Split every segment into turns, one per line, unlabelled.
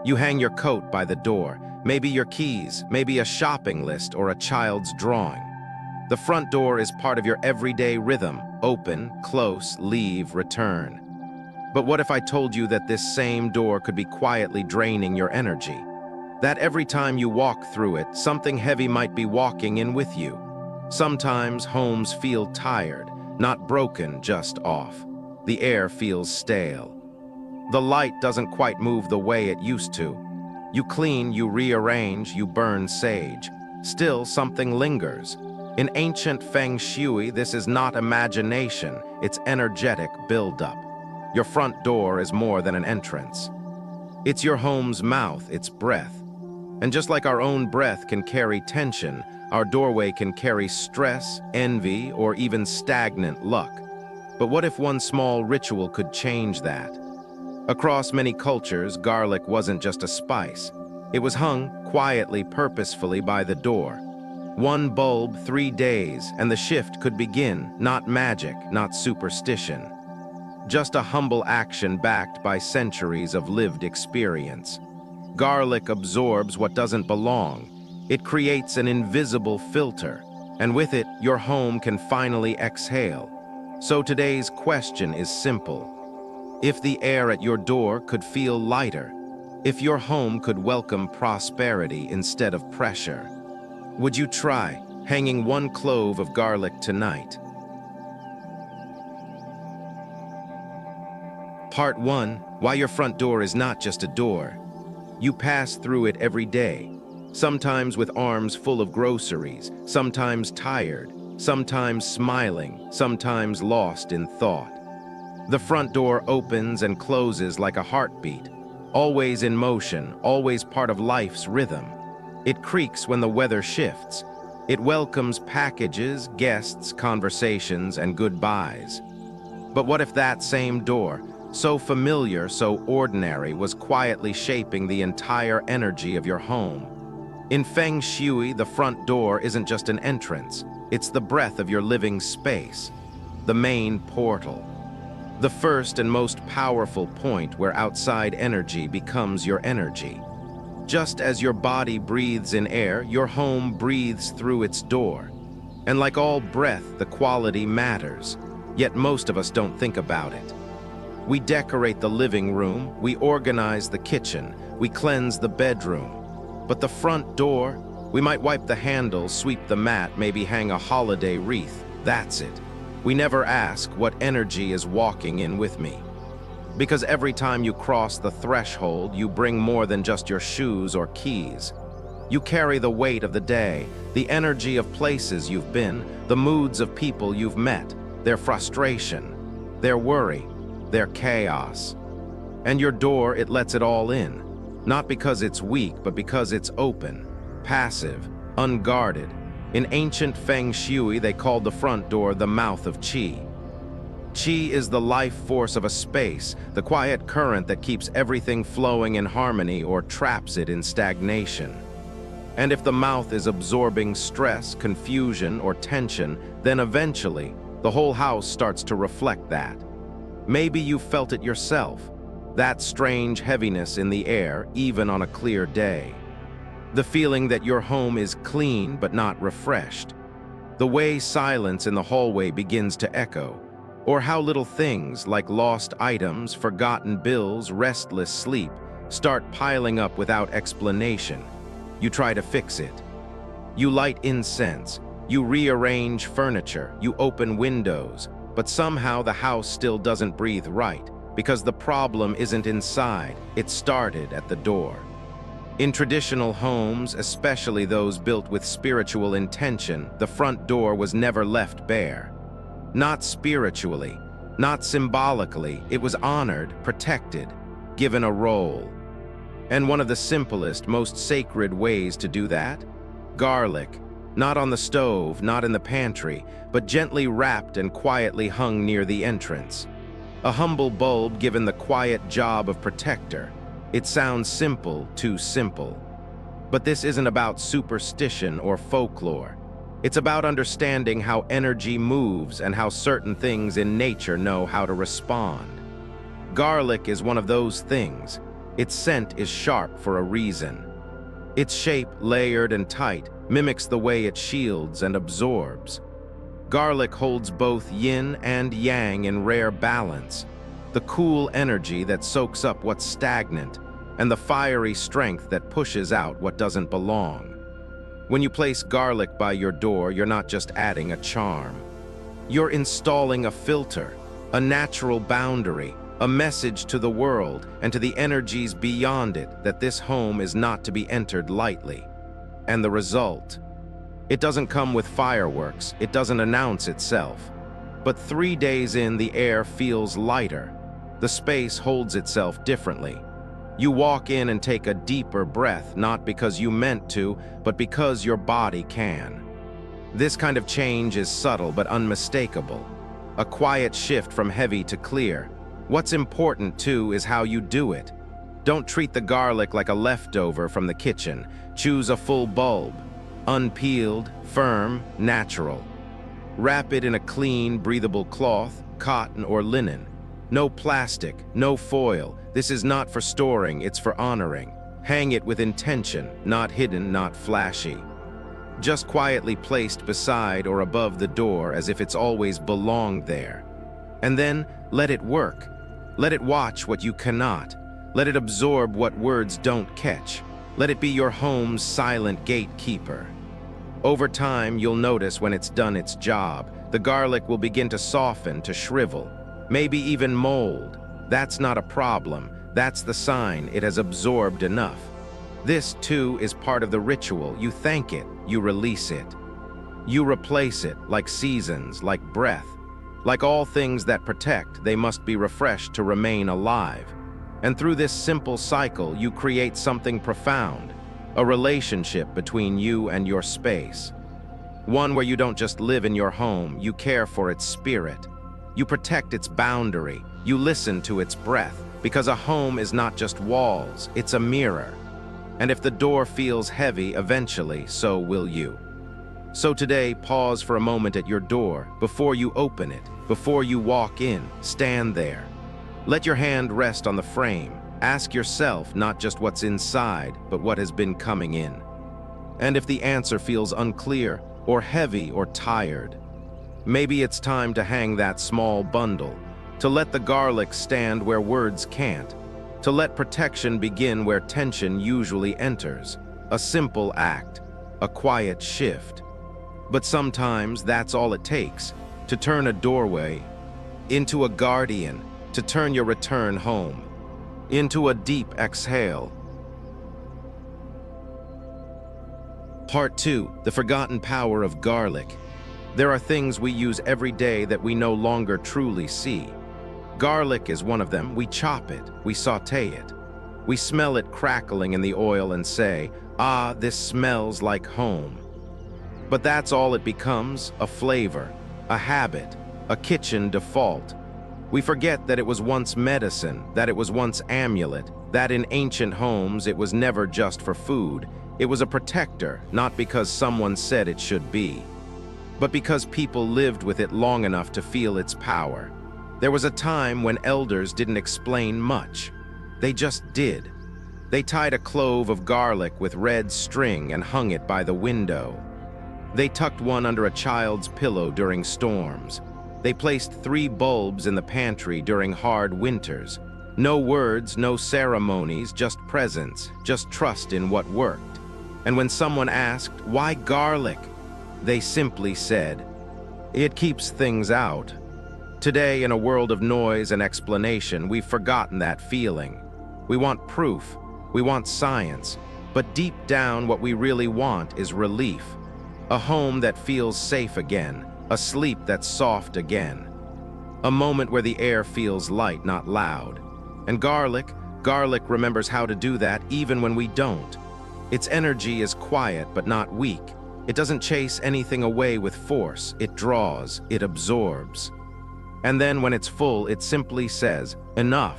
You hang your coat by the door, maybe your keys, maybe a shopping list or a child's drawing. The front door is part of your everyday rhythm: open, close, leave, return. But what if I told you that this same door could be quietly draining your energy? That every time you walk through it, something heavy might be walking in with you. Sometimes homes feel tired, not broken, just off. The air feels stale. The light doesn't quite move the way it used to. You clean, you rearrange, you burn sage. Still, something lingers. In ancient Feng Shui, this is not imagination, it's energetic buildup. Your front door is more than an entrance. It's your home's mouth, its breath. And just like our own breath can carry tension, our doorway can carry stress, envy, or even stagnant luck. But what if one small ritual could change that? Across many cultures, garlic wasn't just a spice. It was hung quietly, purposefully by the door. One bulb, 3 days, and the shift could begin. Not magic, not superstition. Just a humble action backed by centuries of lived experience. Garlic absorbs what doesn't belong. It creates an invisible filter, and with it, your home can finally exhale. So today's question is simple. If the air at your door could feel lighter, if your home could welcome prosperity instead of pressure, would you try hanging one clove of garlic tonight? Part 1. Why your front door is not just a door. You pass through it every day, sometimes with arms full of groceries, sometimes tired, sometimes smiling, sometimes lost in thought. The front door opens and closes like a heartbeat, always in motion, always part of life's rhythm. It creaks when the weather shifts. It welcomes packages, guests, conversations, and goodbyes. But what if that same door, so familiar, so ordinary, was quietly shaping the entire energy of your home? In Feng Shui, the front door isn't just an entrance. It's the breath of your living space, the main portal. The first and most powerful point where outside energy becomes your energy. Just as your body breathes in air, your home breathes through its door. And like all breath, the quality matters, yet most of us don't think about it. We decorate the living room, we organize the kitchen, we cleanse the bedroom. But the front door, we might wipe the handle, sweep the mat, maybe hang a holiday wreath. That's it. We never ask what energy is walking in with me. Because every time you cross the threshold, you bring more than just your shoes or keys. You carry the weight of the day, the energy of places you've been, the moods of people you've met, their frustration, their worry, their chaos. And your door, it lets it all in. Not because it's weak, but because it's open, passive, unguarded. In ancient Feng Shui, they called the front door the mouth of Qi. Qi is the life force of a space, the quiet current that keeps everything flowing in harmony or traps it in stagnation. And if the mouth is absorbing stress, confusion, or tension, then eventually, the whole house starts to reflect that. Maybe you felt it yourself, that strange heaviness in the air, even on a clear day. The feeling that your home is clean but not refreshed. The way silence in the hallway begins to echo. Or how little things like lost items, forgotten bills, restless sleep start piling up without explanation. You try to fix it. You light incense, you rearrange furniture, you open windows, but somehow the house still doesn't breathe right, because the problem isn't inside, it started at the door. In traditional homes, especially those built with spiritual intention, the front door was never left bare. Not spiritually, not symbolically, it was honored, protected, given a role. And one of the simplest, most sacred ways to do that? Garlic, not on the stove, not in the pantry, but gently wrapped and quietly hung near the entrance. A humble bulb given the quiet job of protector. It sounds simple, too simple. But this isn't about superstition or folklore. It's about understanding how energy moves and how certain things in nature know how to respond. Garlic is one of those things. Its scent is sharp for a reason. Its shape, layered and tight, mimics the way it shields and absorbs. Garlic holds both yin and yang in rare balance, the cool energy that soaks up what's stagnant, and the fiery strength that pushes out what doesn't belong. When you place garlic by your door, you're not just adding a charm. You're installing a filter, a natural boundary, a message to the world and to the energies beyond it that this home is not to be entered lightly. And the result? It doesn't come with fireworks, it doesn't announce itself. But 3 days in, the air feels lighter. The space holds itself differently. You walk in and take a deeper breath, not because you meant to, but because your body can. This kind of change is subtle but unmistakable. A quiet shift from heavy to clear. What's important, too, is how you do it. Don't treat the garlic like a leftover from the kitchen. Choose a full bulb. Unpeeled, firm, natural. Wrap it in a clean, breathable cloth, cotton or linen. No plastic, no foil. This is not for storing, it's for honoring. Hang it with intention, not hidden, not flashy. Just quietly placed beside or above the door as if it's always belonged there. And then let it work. Let it watch what you cannot. Let it absorb what words don't catch. Let it be your home's silent gatekeeper. Over time, you'll notice when it's done its job. The garlic will begin to soften, to shrivel, maybe even mold. That's not a problem. That's the sign it has absorbed enough. This, too, is part of the ritual. You thank it, you release it. You replace it, like seasons, like breath. Like all things that protect, they must be refreshed to remain alive. And through this simple cycle, you create something profound, a relationship between you and your space. One where you don't just live in your home, you care for its spirit. You protect its boundary, you listen to its breath, because a home is not just walls, it's a mirror. And if the door feels heavy, eventually, so will you. So today, pause for a moment at your door, before you open it, before you walk in, stand there. Let your hand rest on the frame. Ask yourself not just what's inside, but what has been coming in. And if the answer feels unclear, or heavy, or tired, maybe it's time to hang that small bundle, to let the garlic stand where words can't, to let protection begin where tension usually enters. A simple act, a quiet shift. But sometimes that's all it takes, to turn a doorway into a guardian, to turn your return home into a deep exhale. Part 2, the forgotten power of garlic. There are things we use every day that we no longer truly see. Garlic is one of them. We chop it, we sauté it. We smell it crackling in the oil and say, "Ah, this smells like home." But that's all it becomes, a flavor, a habit, a kitchen default. We forget that it was once medicine, that it was once amulet, that in ancient homes it was never just for food. It was a protector, not because someone said it should be, but because people lived with it long enough to feel its power. There was a time when elders didn't explain much. They just did. They tied a clove of garlic with red string and hung it by the window. They tucked one under a child's pillow during storms. They placed 3 bulbs in the pantry during hard winters. No words, no ceremonies, just presence, just trust in what worked. And when someone asked, "Why garlic?" they simply said, "It keeps things out." Today, in a world of noise and explanation, we've forgotten that feeling. We want proof, we want science, but deep down what we really want is relief. A home that feels safe again, a sleep that's soft again. A moment where the air feels light, not loud. And garlic remembers how to do that even when we don't. Its energy is quiet but not weak. It doesn't chase anything away with force. It draws, it absorbs. And then when it's full, it simply says, "Enough."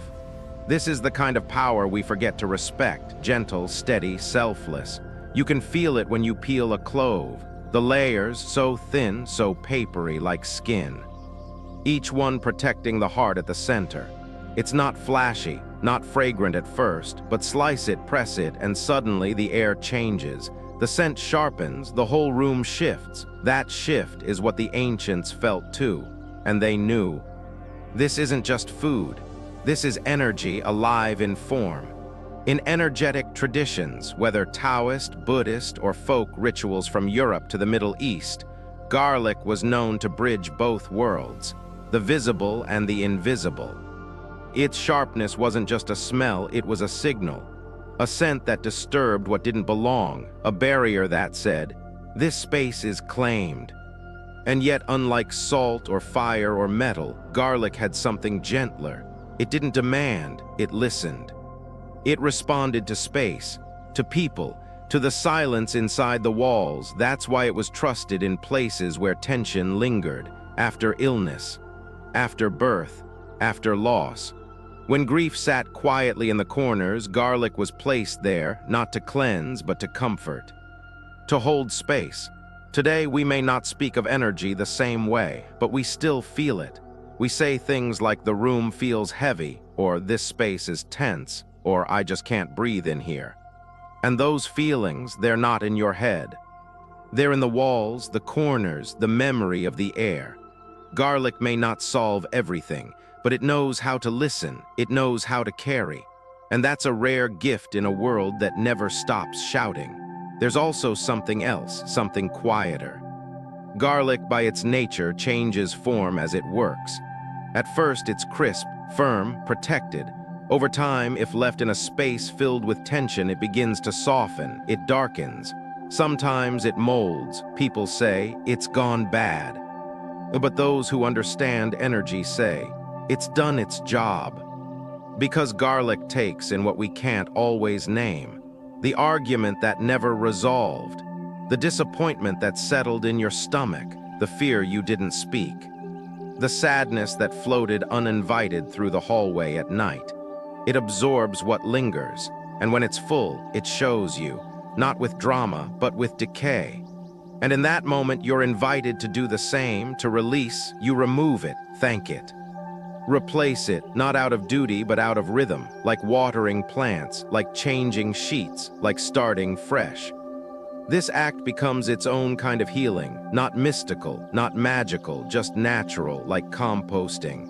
This is the kind of power we forget to respect, gentle, steady, selfless. You can feel it when you peel a clove. The layers, so thin, so papery like skin. Each one protecting the heart at the center. It's not flashy, not fragrant at first, but slice it, press it, and suddenly the air changes. The scent sharpens, the whole room shifts. That shift is what the ancients felt too, and they knew. This isn't just food. This is energy alive in form. In energetic traditions, whether Taoist, Buddhist, or folk rituals from Europe to the Middle East, garlic was known to bridge both worlds, the visible and the invisible. Its sharpness wasn't just a smell, it was a signal. A scent that disturbed what didn't belong, a barrier that said, "This space is claimed." And yet, unlike salt or fire or metal, garlic had something gentler. It didn't demand, it listened. It responded to space, to people, to the silence inside the walls. That's why it was trusted in places where tension lingered, after illness, after birth, after loss. When grief sat quietly in the corners, garlic was placed there, not to cleanse, but to comfort, to hold space. Today, we may not speak of energy the same way, but we still feel it. We say things like "the room feels heavy," or "this space is tense," or "I just can't breathe in here." And those feelings, they're not in your head. They're in the walls, the corners, the memory of the air. Garlic may not solve everything, but it knows how to listen, it knows how to carry. And that's a rare gift in a world that never stops shouting. There's also something else, something quieter. Garlic, by its nature, changes form as it works. At first, it's crisp, firm, protected. Over time, if left in a space filled with tension, it begins to soften, it darkens. Sometimes it molds. People say, "It's gone bad." But those who understand energy say, "It's done its job." Because garlic takes in what we can't always name. The argument that never resolved. The disappointment that settled in your stomach. The fear you didn't speak. The sadness that floated uninvited through the hallway at night. It absorbs what lingers, and when it's full, it shows you, not with drama, but with decay. And in that moment, you're invited to do the same, to release. You remove it, thank it. Replace it, not out of duty, but out of rhythm, like watering plants, like changing sheets, like starting fresh. This act becomes its own kind of healing, not mystical, not magical, just natural, like composting,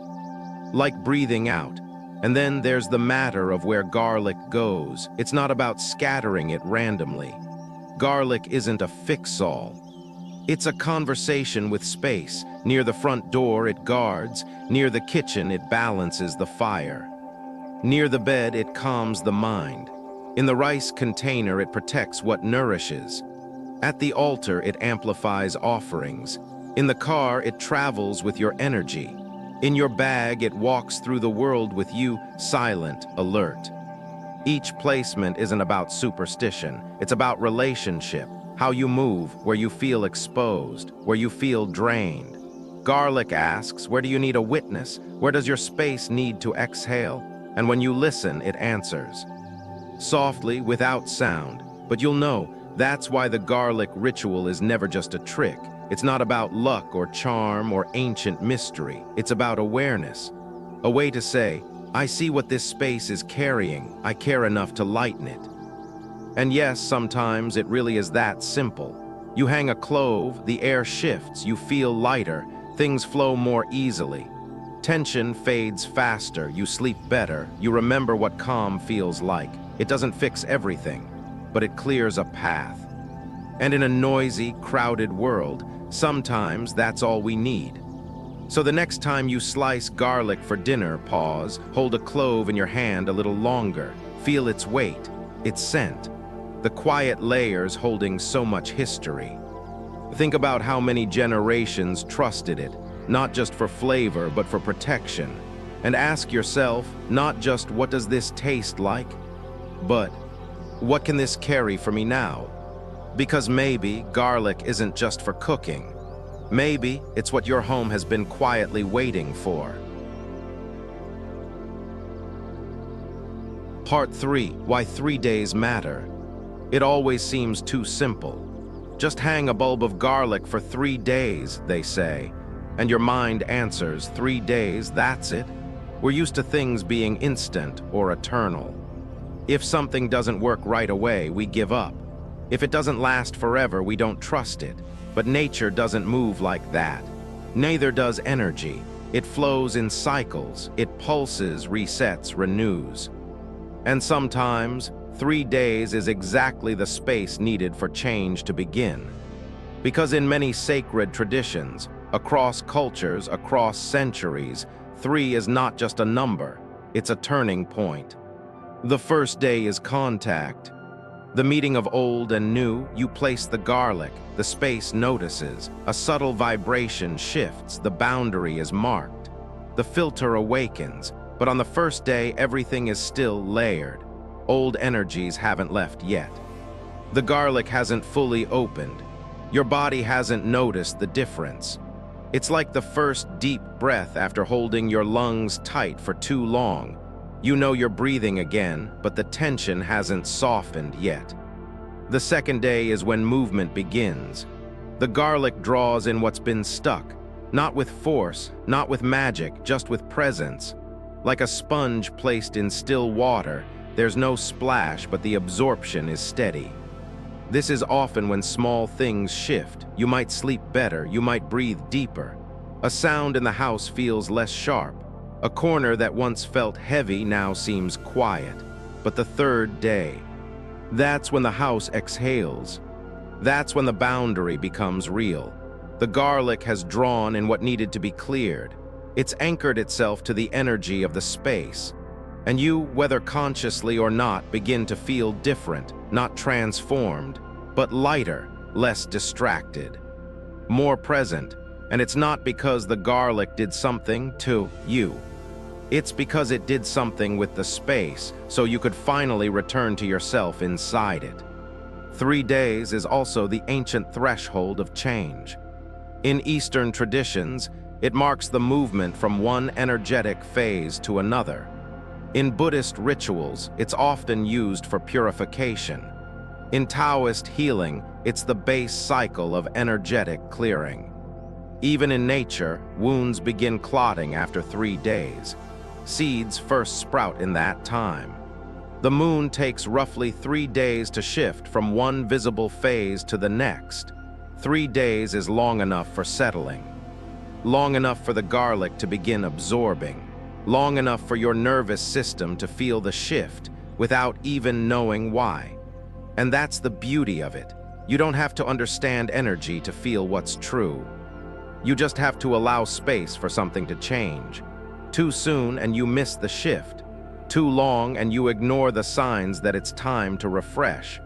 like breathing out. And then there's the matter of where garlic goes. It's not about scattering it randomly. Garlic isn't a fix-all. It's a conversation with space. Near the front door, it guards. Near the kitchen, it balances the fire. Near the bed, it calms the mind. In the rice container, it protects what nourishes. At the altar, it amplifies offerings. In the car, it travels with your energy. In your bag, it walks through the world with you, silent, alert. Each placement isn't about superstition. It's about relationship. How you move, where you feel exposed, where you feel drained. Garlic asks, where do you need a witness? Where does your space need to exhale? And when you listen, it answers. Softly, without sound. But you'll know, that's why the garlic ritual is never just a trick. It's not about luck or charm or ancient mystery. It's about awareness. A way to say, I see what this space is carrying. I care enough to lighten it. And yes, sometimes it really is that simple. You hang a clove, the air shifts, you feel lighter, things flow more easily. Tension fades faster, you sleep better, you remember what calm feels like. It doesn't fix everything, but it clears a path. And in a noisy, crowded world, sometimes that's all we need. So the next time you slice garlic for dinner, pause, hold a clove in your hand a little longer, feel its weight, its scent, the quiet layers holding so much history. Think about how many generations trusted it, not just for flavor, but for protection. And ask yourself, not just what does this taste like, but what can this carry for me now? Because maybe garlic isn't just for cooking. Maybe it's what your home has been quietly waiting for. Part 3, why 3 days matter. It always seems too simple. Just hang a bulb of garlic for 3 days, they say. And your mind answers, 3 days, that's it? We're used to things being instant or eternal. If something doesn't work right away, we give up. If it doesn't last forever, we don't trust it. But nature doesn't move like that. Neither does energy. It flows in cycles. It pulses, resets, renews. And sometimes, 3 days is exactly the space needed for change to begin. Because in many sacred traditions, across cultures, across centuries, 3 is not just a number, it's a turning point. The first day is contact. The meeting of old and new, you place the garlic, the space notices, a subtle vibration shifts, the boundary is marked. The filter awakens, but on the first day everything is still layered. Old energies haven't left yet. The garlic hasn't fully opened. Your body hasn't noticed the difference. It's like the first deep breath after holding your lungs tight for too long. You know you're breathing again, but the tension hasn't softened yet. The second day is when movement begins. The garlic draws in what's been stuck, not with force, not with magic, just with presence. Like a sponge placed in still water, there's no splash, but the absorption is steady. This is often when small things shift. You might sleep better, you might breathe deeper. A sound in the house feels less sharp. A corner that once felt heavy now seems quiet. But the third day, that's when the house exhales. That's when the boundary becomes real. The garlic has drawn in what needed to be cleared. It's anchored itself to the energy of the space. And you, whether consciously or not, begin to feel different, not transformed, but lighter, less distracted, more present. And it's not because the garlic did something to you. It's because it did something with the space, so you could finally return to yourself inside it. 3 days is also the ancient threshold of change. In Eastern traditions, it marks the movement from one energetic phase to another. In Buddhist rituals, it's often used for purification. In Taoist healing, it's the base cycle of energetic clearing. Even in nature, wounds begin clotting after 3 days. Seeds first sprout in that time. The moon takes roughly 3 days to shift from one visible phase to the next. 3 days is long enough for settling. Long enough for the garlic to begin absorbing. Long enough for your nervous system to feel the shift without even knowing why. And that's the beauty of it. You don't have to understand energy to feel what's true. You just have to allow space for something to change. Too soon and you miss the shift. Too long and you ignore the signs that it's time to refresh.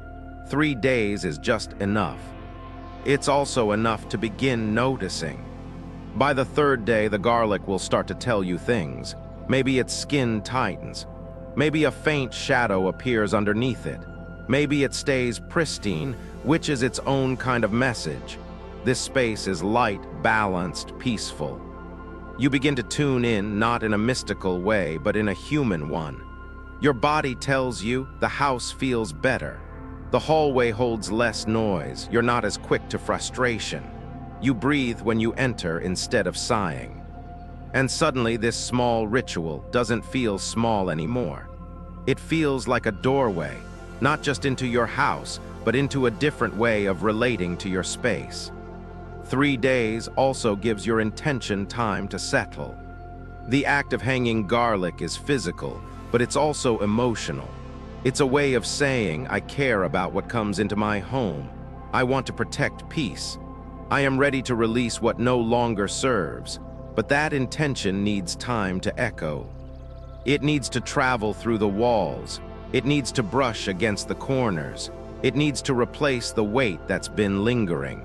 3 days is just enough. It's also enough to begin noticing. By the third day, the garlic will start to tell you things. Maybe its skin tightens. Maybe a faint shadow appears underneath it. Maybe it stays pristine, which is its own kind of message. This space is light, balanced, peaceful. You begin to tune in, not in a mystical way, but in a human one. Your body tells you the house feels better. The hallway holds less noise. You're not as quick to frustration. You breathe when you enter instead of sighing. And suddenly this small ritual doesn't feel small anymore. It feels like a doorway, not just into your house, but into a different way of relating to your space. 3 days also gives your intention time to settle. The act of hanging garlic is physical, but it's also emotional. It's a way of saying, I care about what comes into my home. I want to protect peace. I am ready to release what no longer serves. But that intention needs time to echo. It needs to travel through the walls. It needs to brush against the corners. It needs to replace the weight that's been lingering.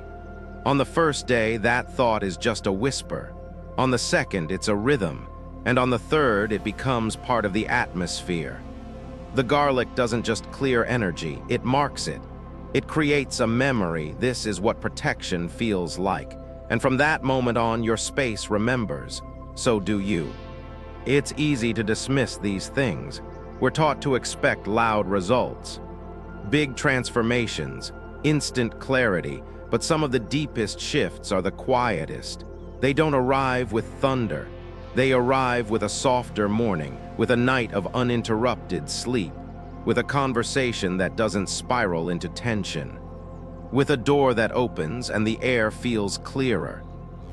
On the first day, that thought is just a whisper. On the second, it's a rhythm. And on the third, it becomes part of the atmosphere. The garlic doesn't just clear energy, it marks it. It creates a memory. This is what protection feels like. And from that moment on, your space remembers. So do you. It's easy to dismiss these things. We're taught to expect loud results. Big transformations, instant clarity, but some of the deepest shifts are the quietest. They don't arrive with thunder. They arrive with a softer morning, with a night of uninterrupted sleep, with a conversation that doesn't spiral into tension, with a door that opens and the air feels clearer.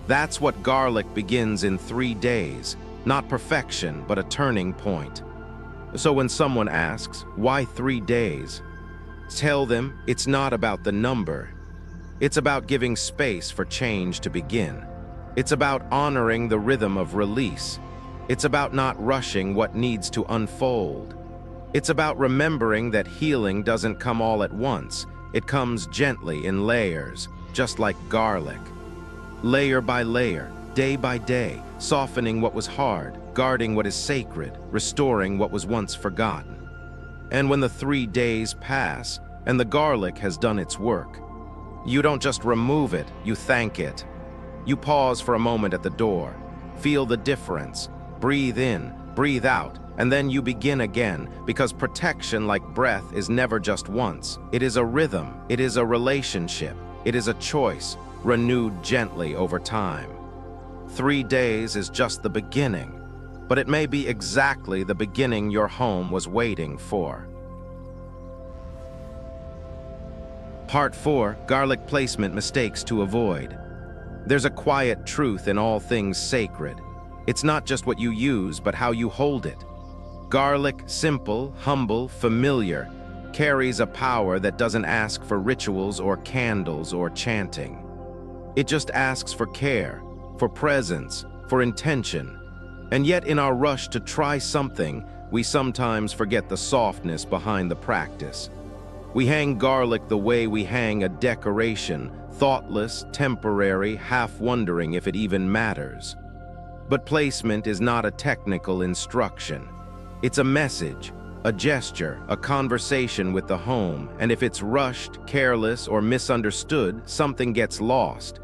That's what garlic begins in 3 days, not perfection, but a turning point. So when someone asks, why 3 days? Tell them it's not about the number. It's about giving space for change to begin. It's about honoring the rhythm of release. It's about not rushing what needs to unfold. It's about remembering that healing doesn't come all at once. It comes gently in layers, just like garlic. Layer by layer, day by day, softening what was hard, guarding what is sacred, restoring what was once forgotten. And when the 3 days pass, and the garlic has done its work, you don't just remove it, you thank it. You pause for a moment at the door, feel the difference, breathe in, breathe out, and then you begin again, because protection, like breath, is never just once. It is a rhythm, it is a relationship, it is a choice, renewed gently over time. 3 days is just the beginning, but it may be exactly the beginning your home was waiting for. Part 4, Garlic Placement Mistakes to Avoid. There's a quiet truth in all things sacred. It's not just what you use, but how you hold it. Garlic, simple, humble, familiar, carries a power that doesn't ask for rituals or candles or chanting. It just asks for care, for presence, for intention. And yet in our rush to try something, we sometimes forget the softness behind the practice. We hang garlic the way we hang a decoration, thoughtless, temporary, half wondering if it even matters. But placement is not a technical instruction. It's a message, a gesture, a conversation with the home, and if it's rushed, careless, or misunderstood, something gets lost.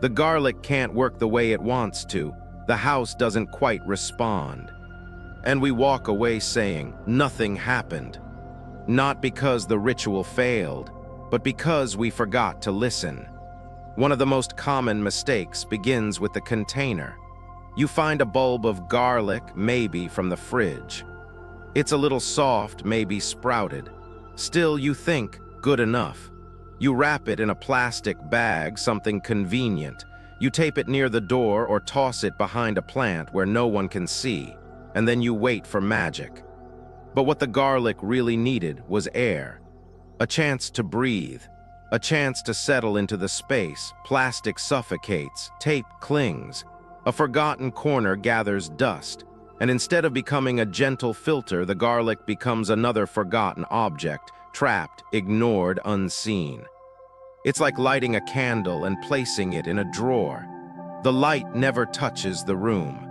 The garlic can't work the way it wants to. The house doesn't quite respond. And we walk away saying, nothing happened. Not because the ritual failed, but because we forgot to listen. One of the most common mistakes begins with the container. You find a bulb of garlic, maybe from the fridge. It's a little soft, maybe sprouted. Still, you think, good enough. You wrap it in a plastic bag, something convenient. You tape it near the door or toss it behind a plant where no one can see, and then you wait for magic. But what the garlic really needed was air. A chance to breathe. A chance to settle into the space. Plastic suffocates, tape clings. A forgotten corner gathers dust. And instead of becoming a gentle filter, the garlic becomes another forgotten object, trapped, ignored, unseen. It's like lighting a candle and placing it in a drawer. The light never touches the room.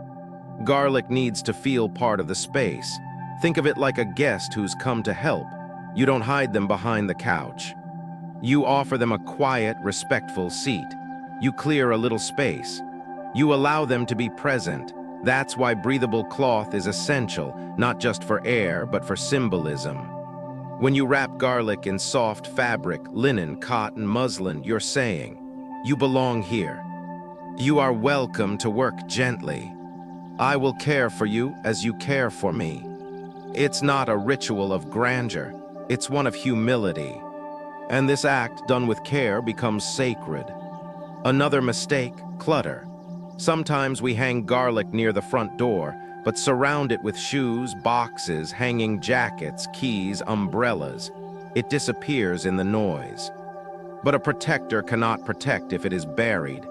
Garlic needs to feel part of the space. Think of it like a guest who's come to help. You don't hide them behind the couch. You offer them a quiet, respectful seat. You clear a little space. You allow them to be present. That's why breathable cloth is essential, not just for air, but for symbolism. When you wrap garlic in soft fabric, linen, cotton, muslin, you're saying, you belong here. You are welcome to work gently. I will care for you as you care for me. It's not a ritual of grandeur, it's one of humility. And this act, done with care, becomes sacred. Another mistake, clutter. Sometimes we hang garlic near the front door, but surround it with shoes, boxes, hanging jackets, keys, umbrellas. It disappears in the noise. But a protector cannot protect if it is buried.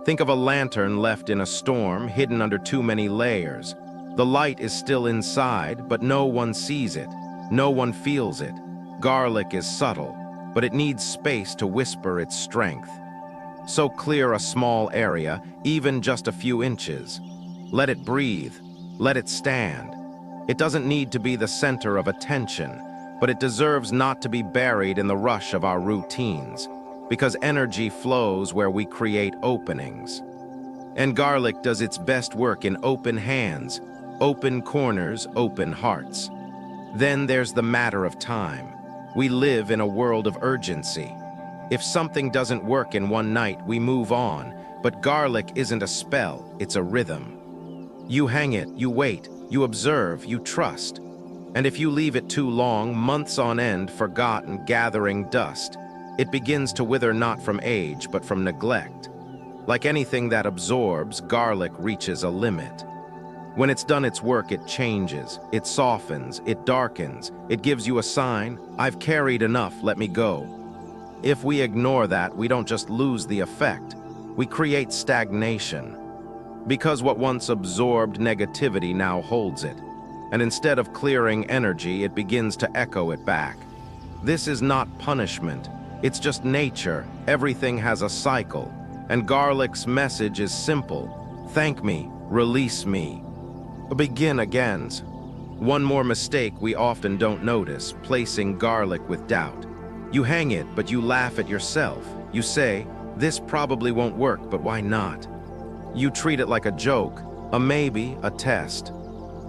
Think of a lantern left in a storm, hidden under too many layers. The light is still inside, but no one sees it. No one feels it. Garlic is subtle, but it needs space to whisper its strength. So clear a small area, even just a few inches. Let it breathe. Let it stand. It doesn't need to be the center of attention, but it deserves not to be buried in the rush of our routines, because energy flows where we create openings. And garlic does its best work in open hands, open corners, open hearts. Then there's the matter of time. We live in a world of urgency. If something doesn't work in one night, we move on, but garlic isn't a spell, it's a rhythm. You hang it, you wait, you observe, you trust. And if you leave it too long, months on end, forgotten, gathering dust, it begins to wither not from age, but from neglect. Like anything that absorbs, garlic reaches a limit. When it's done its work, it changes, it softens, it darkens, it gives you a sign, I've carried enough, let me go. If we ignore that, we don't just lose the effect, we create stagnation. Because what once absorbed negativity now holds it, and instead of clearing energy, it begins to echo it back. This is not punishment, it's just nature. Everything has a cycle, and garlic's message is simple. Thank me, release me. Begin again. One more mistake we often don't notice, placing garlic with doubt. You hang it, but you laugh at yourself. You say, this probably won't work, but why not? You treat it like a joke, a maybe, a test.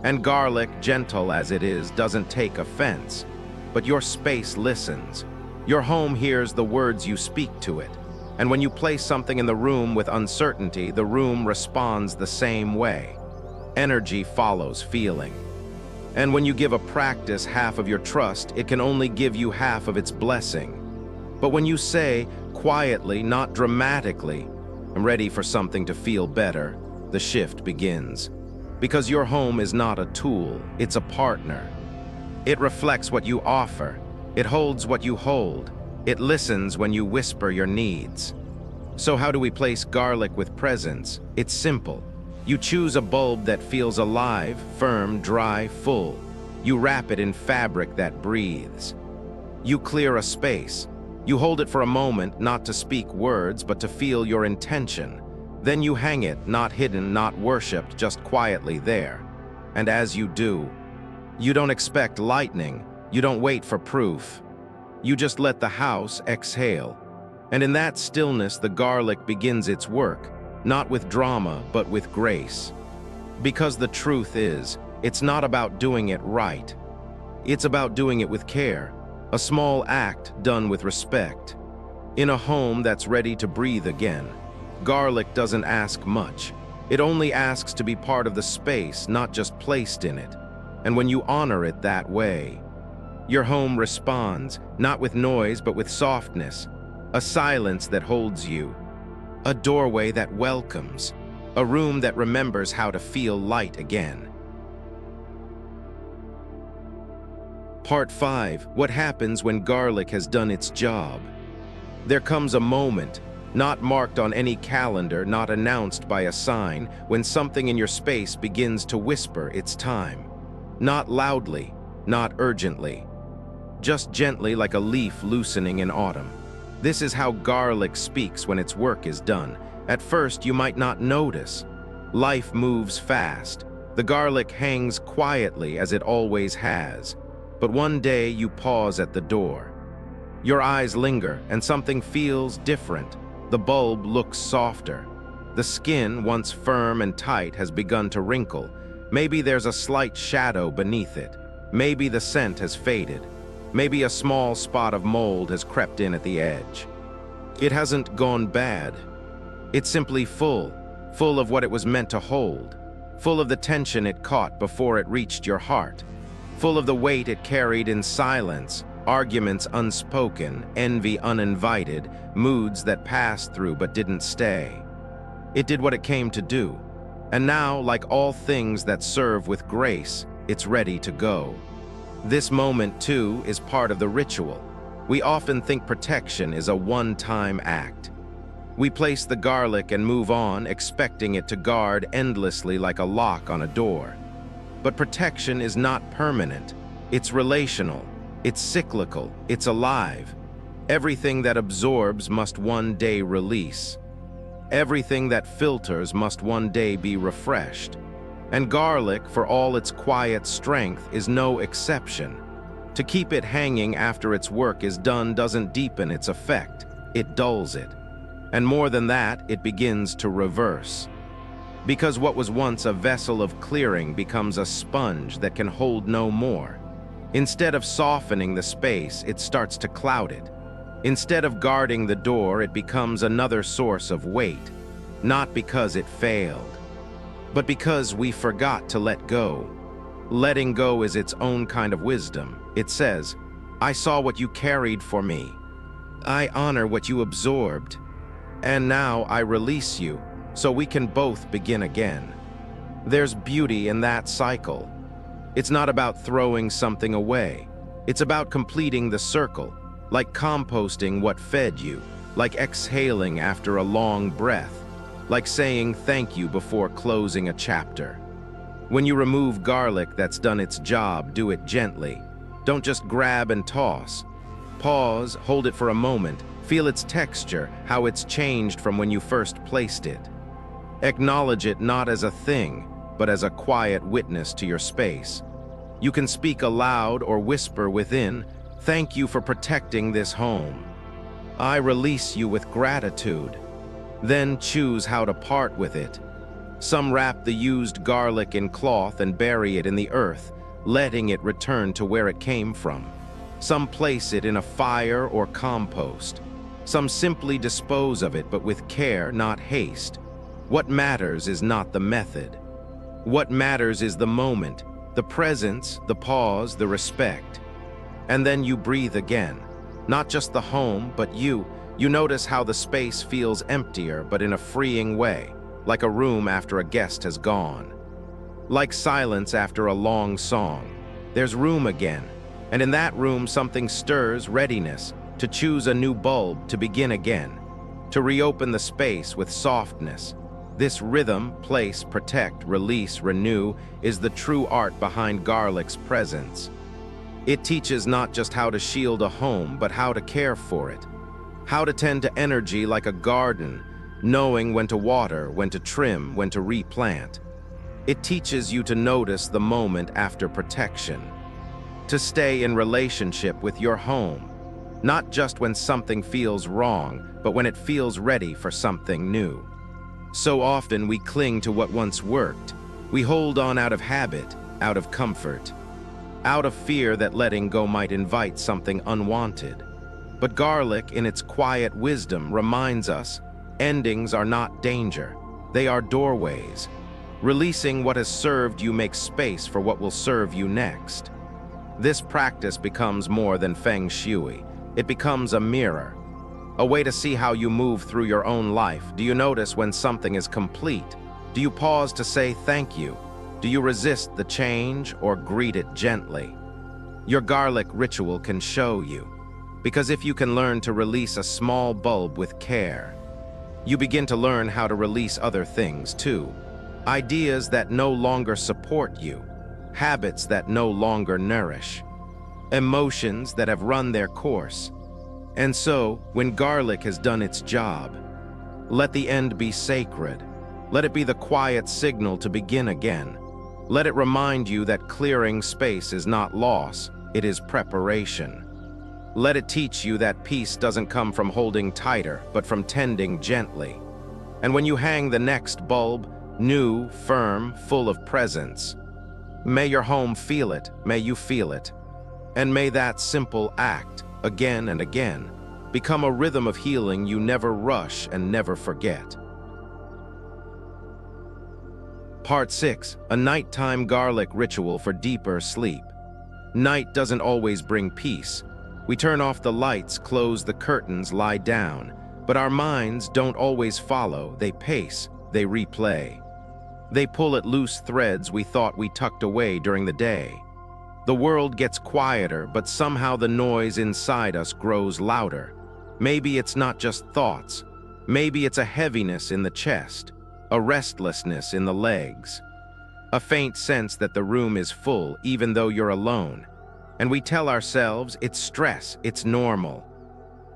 And garlic, gentle as it is, doesn't take offense. But your space listens. Your home hears the words you speak to it. And when you place something in the room with uncertainty, the room responds the same way. Energy follows feeling. And when you give a practice half of your trust, it can only give you half of its blessing. But when you say, quietly, not dramatically, I'm ready for something to feel better, the shift begins. Because your home is not a tool, it's a partner. It reflects what you offer. It holds what you hold. It listens when you whisper your needs. So how do we place garlic with presence? It's simple. You choose a bulb that feels alive, firm, dry, full. You wrap it in fabric that breathes. You clear a space. You hold it for a moment, not to speak words, but to feel your intention. Then you hang it, not hidden, not worshipped, just quietly there. And as you do, you don't expect lightning. You don't wait for proof. You just let the house exhale. And in that stillness, the garlic begins its work. Not with drama, but with grace. Because the truth is, it's not about doing it right. It's about doing it with care, a small act done with respect. In a home that's ready to breathe again, garlic doesn't ask much. It only asks to be part of the space, not just placed in it. And when you honor it that way, your home responds, not with noise, but with softness, a silence that holds you. A doorway that welcomes, a room that remembers how to feel light again. Part 5. What happens when garlic has done its job? There comes a moment, not marked on any calendar, not announced by a sign, when something in your space begins to whisper it's time. Not loudly, not urgently. Just gently, like a leaf loosening in autumn. This is how garlic speaks when its work is done. At first, you might not notice. Life moves fast. The garlic hangs quietly as it always has. But one day you pause at the door. Your eyes linger and something feels different. The bulb looks softer. The skin, once firm and tight, has begun to wrinkle. Maybe there's a slight shadow beneath it. Maybe the scent has faded. Maybe a small spot of mold has crept in at the edge. It hasn't gone bad. It's simply full of what it was meant to hold, full of the tension it caught before it reached your heart, full of the weight it carried in silence, arguments unspoken, envy uninvited, moods that passed through but didn't stay. It did what it came to do, and now, like all things that serve with grace, it's ready to go. This moment, too, is part of the ritual. We often think protection is a one-time act. We place the garlic and move on, expecting it to guard endlessly like a lock on a door. But protection is not permanent. It's relational. It's cyclical. It's alive. Everything that absorbs must one day release. Everything that filters must one day be refreshed. And garlic, for all its quiet strength, is no exception. To keep it hanging after its work is done doesn't deepen its effect, it dulls it. And more than that, it begins to reverse. Because what was once a vessel of clearing becomes a sponge that can hold no more. Instead of softening the space, it starts to cloud it. Instead of guarding the door, it becomes another source of weight, not because it failed, but because we forgot to let go. Letting go is its own kind of wisdom. It says, I saw what you carried for me. I honor what you absorbed. And now I release you, so we can both begin again. There's beauty in that cycle. It's not about throwing something away. It's about completing the circle, like composting what fed you, like exhaling after a long breath, like saying thank you before closing a chapter. When you remove garlic that's done its job, do it gently. Don't just grab and toss. Pause, hold it for a moment, feel its texture, how it's changed from when you first placed it. Acknowledge it not as a thing, but as a quiet witness to your space. You can speak aloud or whisper within, thank you for protecting this home. I release you with gratitude. Then choose how to part with it. Some wrap the used garlic in cloth and bury it in the earth, letting it return to where it came from. Some place it in a fire or compost. Some simply dispose of it, but with care, not haste. What matters is not the method. What matters is the moment, the presence, the pause, the respect. And then you breathe again. Not just the home, but you. You notice how the space feels emptier, but in a freeing way, like a room after a guest has gone. Like silence after a long song. There's room again, and in that room something stirs, readiness, to choose a new bulb, to begin again, to reopen the space with softness. This rhythm, place, protect, release, renew, is the true art behind garlic's presence. It teaches not just how to shield a home, but how to care for it. How to tend to energy like a garden, knowing when to water, when to trim, when to replant. It teaches you to notice the moment after protection. To stay in relationship with your home, not just when something feels wrong, but when it feels ready for something new. So often we cling to what once worked. We hold on out of habit, out of comfort, out of fear that letting go might invite something unwanted. But garlic, in its quiet wisdom, reminds us, endings are not danger, they are doorways. Releasing what has served you makes space for what will serve you next. This practice becomes more than Feng Shui. It becomes a mirror, a way to see how you move through your own life. Do you notice when something is complete? Do you pause to say thank you? Do you resist the change or greet it gently? Your garlic ritual can show you. Because if you can learn to release a small bulb with care, you begin to learn how to release other things too. Ideas that no longer support you, habits that no longer nourish, emotions that have run their course. And so, when garlic has done its job, let the end be sacred. Let it be the quiet signal to begin again. Let it remind you that clearing space is not loss, it is preparation. Let it teach you that peace doesn't come from holding tighter, but from tending gently. And when you hang the next bulb, new, firm, full of presence, may your home feel it, may you feel it. And may that simple act, again and again, become a rhythm of healing you never rush and never forget. Part 6. A nighttime garlic ritual for deeper sleep. Night doesn't always bring peace. We turn off the lights, close the curtains, lie down. But our minds don't always follow. They pace, they replay. They pull at loose threads we thought we tucked away during the day. The world gets quieter, but somehow the noise inside us grows louder. Maybe it's not just thoughts. Maybe it's a heaviness in the chest, a restlessness in the legs, a faint sense that the room is full even though you're alone. And we tell ourselves it's stress, it's normal.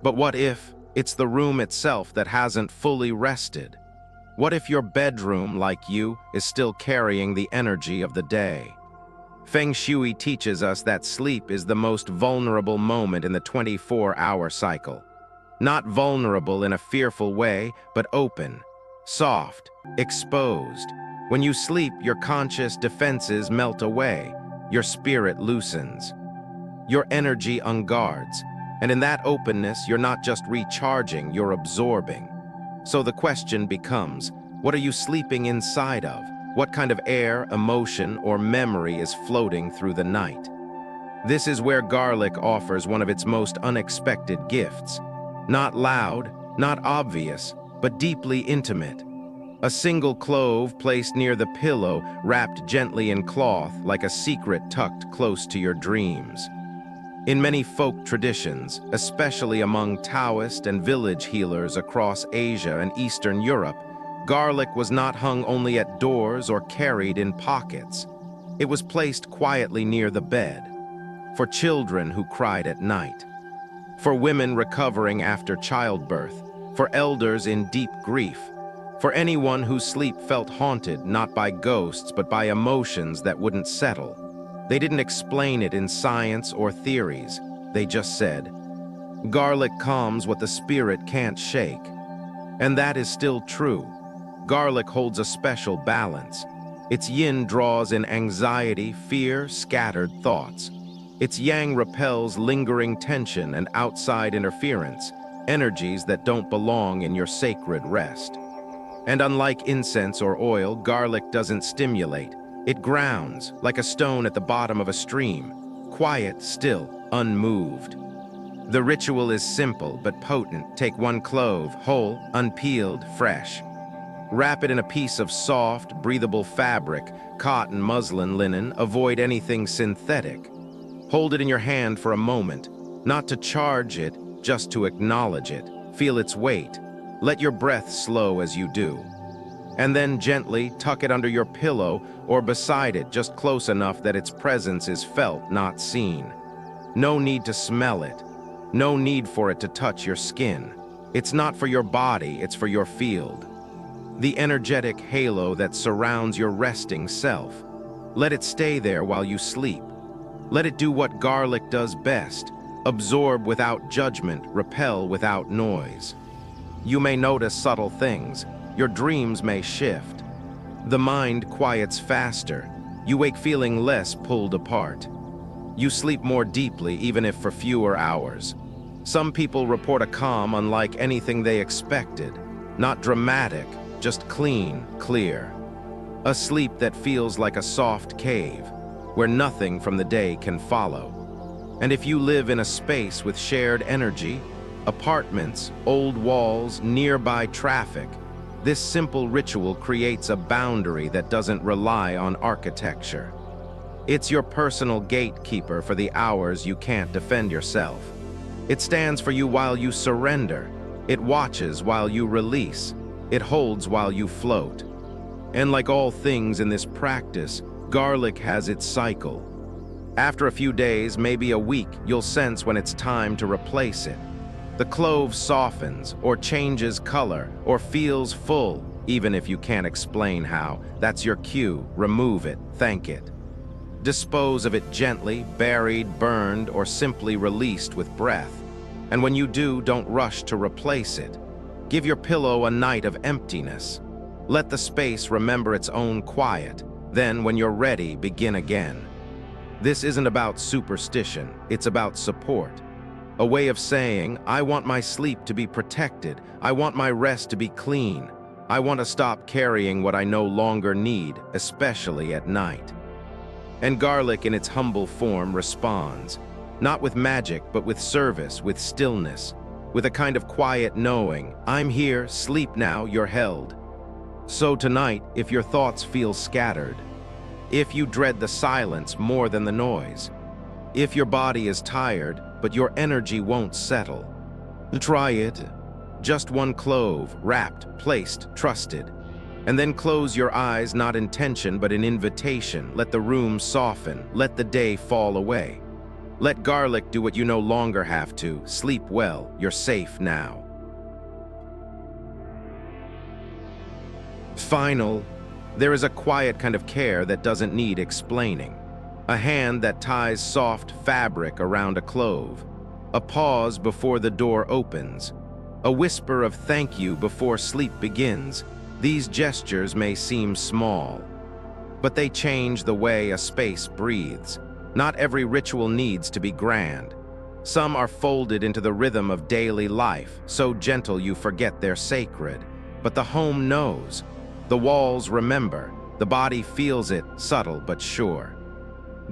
But what if it's the room itself that hasn't fully rested? What if your bedroom, like you, is still carrying the energy of the day? Feng Shui teaches us that sleep is the most vulnerable moment in the 24-hour cycle. Not vulnerable in a fearful way, but open, soft, exposed. When you sleep, your conscious defenses melt away, your spirit loosens, your energy unguards, and in that openness, you're not just recharging, you're absorbing. So the question becomes, what are you sleeping inside of? What kind of air, emotion, or memory is floating through the night? This is where garlic offers one of its most unexpected gifts. Not loud, not obvious, but deeply intimate. A single clove placed near the pillow, wrapped gently in cloth like a secret tucked close to your dreams. In many folk traditions, especially among Taoist and village healers across Asia and Eastern Europe, garlic was not hung only at doors or carried in pockets. It was placed quietly near the bed, for children who cried at night, for women recovering after childbirth, for elders in deep grief, for anyone whose sleep felt haunted not by ghosts but by emotions that wouldn't settle. They didn't explain it in science or theories. They just said, "Garlic calms what the spirit can't shake." And that is still true. Garlic holds a special balance. Its yin draws in anxiety, fear, scattered thoughts. Its yang repels lingering tension and outside interference, energies that don't belong in your sacred rest. And unlike incense or oil, garlic doesn't stimulate. It grounds, like a stone at the bottom of a stream, quiet, still, unmoved. The ritual is simple but potent. Take one clove, whole, unpeeled, fresh. Wrap it in a piece of soft, breathable fabric, cotton, muslin, linen. Avoid anything synthetic. Hold it in your hand for a moment, not to charge it, just to acknowledge it. Feel its weight. Let your breath slow as you do. And then gently tuck it under your pillow or beside it, just close enough that its presence is felt, not seen. No need to smell it. No need for it to touch your skin. It's not for your body, it's for your field. The energetic halo that surrounds your resting self. Let it stay there while you sleep. Let it do what garlic does best: absorb without judgment, repel without noise. You may notice subtle things. Your dreams may shift. The mind quiets faster. You wake feeling less pulled apart. You sleep more deeply, even if for fewer hours. Some people report a calm unlike anything they expected. Not dramatic, just clean, clear. A sleep that feels like a soft cave, where nothing from the day can follow. And if you live in a space with shared energy, apartments, old walls, nearby traffic, this simple ritual creates a boundary that doesn't rely on architecture. It's your personal gatekeeper for the hours you can't defend yourself. It stands for you while you surrender. It watches while you release. It holds while you float. And like all things in this practice, garlic has its cycle. After a few days, maybe a week, you'll sense when it's time to replace it. The clove softens, or changes color, or feels full, even if you can't explain how. That's your cue. Remove it, thank it. Dispose of it gently, buried, burned, or simply released with breath. And when you do, don't rush to replace it. Give your pillow a night of emptiness. Let the space remember its own quiet. Then, when you're ready, begin again. This isn't about superstition, it's about support. A way of saying, I want my sleep to be protected. I want my rest to be clean. I want to stop carrying what I no longer need, especially at night. And garlic in its humble form responds, not with magic, but with service, with stillness, with a kind of quiet knowing, I'm here, sleep now, you're held. So tonight, if your thoughts feel scattered, if you dread the silence more than the noise, if your body is tired, but your energy won't settle, try it. Just one clove, wrapped, placed, trusted. And then close your eyes, not in tension, but in invitation. Let the room soften. Let the day fall away. Let garlic do what you no longer have to. Sleep well. You're safe now. Final, there is a quiet kind of care that doesn't need explaining. A hand that ties soft fabric around a clove. A pause before the door opens. A whisper of thank you before sleep begins. These gestures may seem small, but they change the way a space breathes. Not every ritual needs to be grand. Some are folded into the rhythm of daily life, so gentle you forget they're sacred. But the home knows. The walls remember. The body feels it, subtle but sure.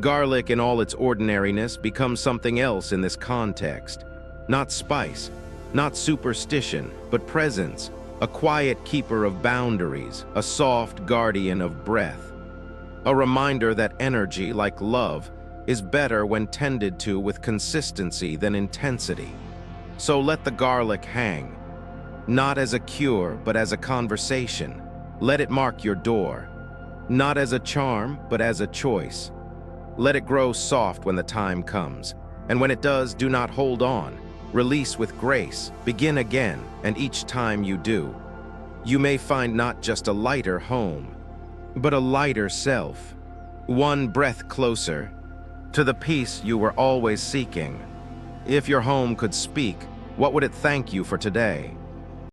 Garlic in all its ordinariness becomes something else in this context. Not spice, not superstition, but presence, a quiet keeper of boundaries, a soft guardian of breath. A reminder that energy, like love, is better when tended to with consistency than intensity. So let the garlic hang, not as a cure, but as a conversation. Let it mark your door, not as a charm, but as a choice. Let it grow soft when the time comes, and when it does, do not hold on. Release with grace, begin again, and each time you do, you may find not just a lighter home, but a lighter self, one breath closer to the peace you were always seeking. If your home could speak, what would it thank you for today?